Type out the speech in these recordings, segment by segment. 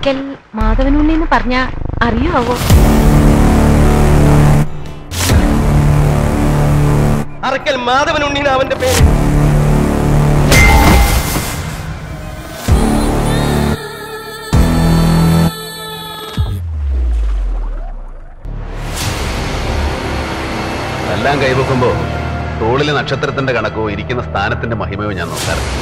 അറക്കൽ മാധവനുണ്ണി എന്ന് പറഞ്ഞ അറിയാവോ? അറക്കൽ മാധവനുണ്ണി അവന്റെ പേര്. എല്ലാം കൈവെക്കുമ്പോ തോളിലെ നക്ഷത്രത്തിന്റെ കണക്കോ ഇരിക്കുന്ന സ്ഥാനത്തിന്റെ മഹിമയോ ഞാൻ നോക്കാറുണ്ട്.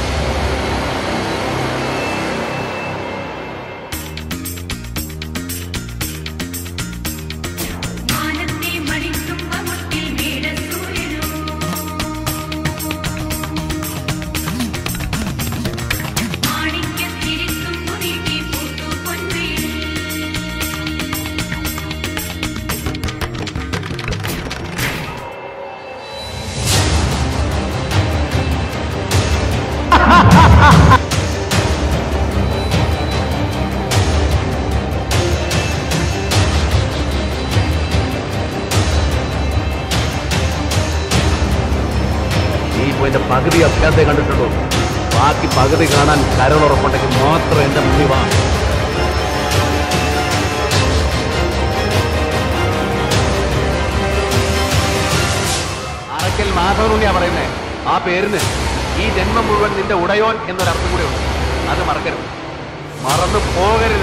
എന്റെ പകുതി അഭ്യാസത്തെ കണ്ടിട്ടുള്ളൂ. ബാക്കി പകുതി കാണാൻ കരളുറപ്പുണ്ടെങ്കിൽ മാത്രം എന്റെ മുന്നിൽ വാ. അറക്കൽ മാധവനുണ്ണിയാ പറയുന്നേ. ആ പേരിന് ഈ ജന്മം മുഴുവൻ നിന്റെ ഉടയോൻ എന്നൊരർത്ഥം കൂടെ ഉണ്ട്. അത് മറക്കരുത്, മറന്നു പോകരുത്.